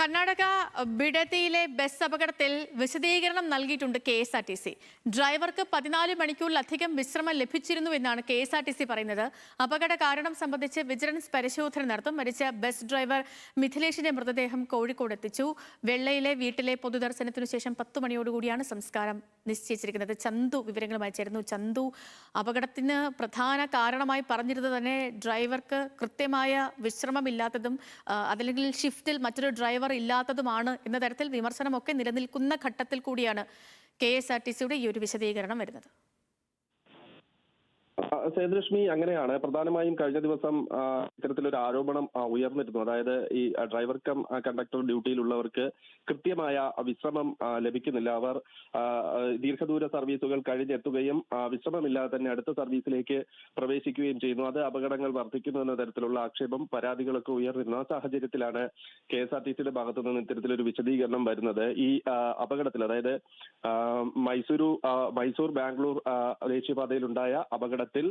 Karnataka ബിഡതിയിലെ bus അപകടത്തിൽ വിശദീകരണം നൽകിയിട്ടുണ്ട് KSRTC. ഡ്രൈവർക്ക് 14 മണിക്കൂറിലധികം വിശ്രമം ലഭിച്ചിരുന്നുവെന്നാണ് KSRTC പറയുന്നത്. അപകട കാരണം സംബന്ധിച്ച് വിജിലൻസ് പരിശോധന നടത്തും. മരിച്ച ബസ് ഡ്രൈവർ മിഥിലേഷിന്റെ മൃതദേഹം കോഴിക്കോട് എത്തിച്ചു. വെള്ളയിലെ വീട്ടിലെ പൊതുദർശനത്തിനു ശേഷം 10 മണിയോടുകൂടിയാണ് സംസ്കാരം നിശ്ചയിച്ചിരിക്കുന്നത്. ചന്തു വിവരങ്ങളുമായി ചേരുന്നു. ചന്തു, അപകടത്തിന് പ്രധാന കാരണമായി പറഞ്ഞിരുന്നത് തന്നെ ഡ്രൈവർക്ക് കൃത്യമായ വിശ്രമമില്ലാത്തതും അതല്ലെങ്കിൽ ഷിഫ്റ്റിൽ മറ്റൊരു ഡ്രൈവർ ഇല്ലാത്തതുമാണ് എന്ന തരത്തിൽ വിമർശനമൊക്കെ നിലനിൽക്കുന്ന ഘട്ടത്തിൽ കൂടിയാണ് KSRTCയുടെ ഈ ഒരു വിശദീകരണം വരുന്നത്. സേതുലക്ഷ്മി, അങ്ങനെയാണ്. പ്രധാനമായും കഴിഞ്ഞ ദിവസം ഇത്തരത്തിലൊരു ആരോപണം ഉയർന്നിരുന്നു. അതായത് ഈ ഡ്രൈവർ കം കണ്ടക്ടർ ഡ്യൂട്ടിയിലുള്ളവർക്ക് കൃത്യമായ വിശ്രമം ലഭിക്കുന്നില്ല. അവർ ദീർഘദൂര സർവീസുകൾ കഴിഞ്ഞെത്തുകയും വിശ്രമമില്ലാതെ തന്നെ അടുത്ത സർവീസിലേക്ക് പ്രവേശിക്കുകയും ചെയ്യുന്നു. അത് അപകടങ്ങൾ വർദ്ധിക്കുന്നു എന്ന തരത്തിലുള്ള ആക്ഷേപം, പരാതികളൊക്കെ ഉയർന്നിരുന്നു. ആ സാഹചര്യത്തിലാണ് KSRTCയുടെ ഭാഗത്തു നിന്ന് ഇത്തരത്തിലൊരു വിശദീകരണം വരുന്നത്. ഈ അപകടത്തിൽ, അതായത് മൈസൂർ ബാംഗ്ലൂർ ദേശീയപാതയിലുണ്ടായ അപകടത്തിൽ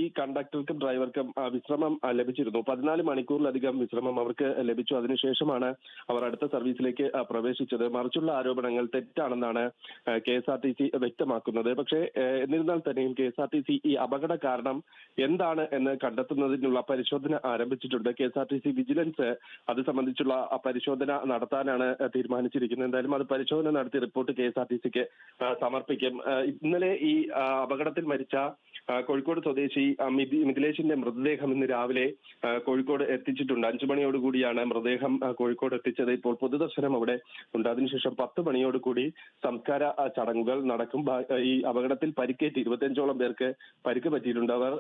ഈ കണ്ടക്ടർക്കും ഡ്രൈവർക്കും വിശ്രമം ലഭിച്ചിരുന്നു. 14 മണിക്കൂറിലധികം വിശ്രമം അവർക്ക് ലഭിച്ചു. അതിനുശേഷമാണ് അവർ അടുത്ത സർവീസിലേക്ക് പ്രവേശിച്ചത്. മറിച്ചുള്ള ആരോപണങ്ങൾ തെറ്റാണെന്നാണ് KSRTC വ്യക്തമാക്കുന്നത്. പക്ഷേ എന്നിരുന്നാൽ തന്നെയും KSRTC ഈ അപകട കാരണം എന്താണ് എന്ന് കണ്ടെത്തുന്നതിനുള്ള പരിശോധന ആരംഭിച്ചിട്ടുണ്ട്. KSRTC വിജിലൻസ് അത് സംബന്ധിച്ചുള്ള പരിശോധന നടത്താനാണ് തീരുമാനിച്ചിരിക്കുന്നത്. എന്തായാലും അത് പരിശോധന നടത്തി റിപ്പോർട്ട് KSRTCക്ക് സമർപ്പിക്കും. ഇന്നലെ ഈ അപകടത്തിൽ മരിച്ച കോഴിക്കോട് സ്വദേശി മിഥിലേഷിന്റെ മൃതദേഹം ഇന്ന് രാവിലെ കോഴിക്കോട് എത്തിച്ചിട്ടുണ്ട്. 5 മണിയോടുകൂടിയാണ് മൃതദേഹം കോഴിക്കോട് എത്തിച്ചത്. ഇപ്പോൾ പൊതുദർശനം അവിടെ ഉണ്ട്. അതിനുശേഷം 10 മണിയോടുകൂടി സംസ്കാര ചടങ്ങുകൾ നടക്കും. ഈ അപകടത്തിൽ പരിക്കേറ്റ് 25ഓളം പേർക്ക് പരിക്ക് പറ്റിയിട്ടുണ്ട്. അവർ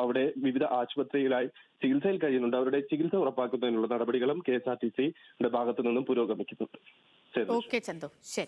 അവിടെ വിവിധ ആശുപത്രിയിലായി ചികിത്സയിൽ കഴിയുന്നുണ്ട്. അവരുടെ ചികിത്സ ഉറപ്പാക്കുന്നതിനുള്ള നടപടികളും KSRTCയുടെ ഭാഗത്തു നിന്നും പുരോഗമിക്കുന്നുണ്ട്. ഓക്കെ ചന്തു, ശരി.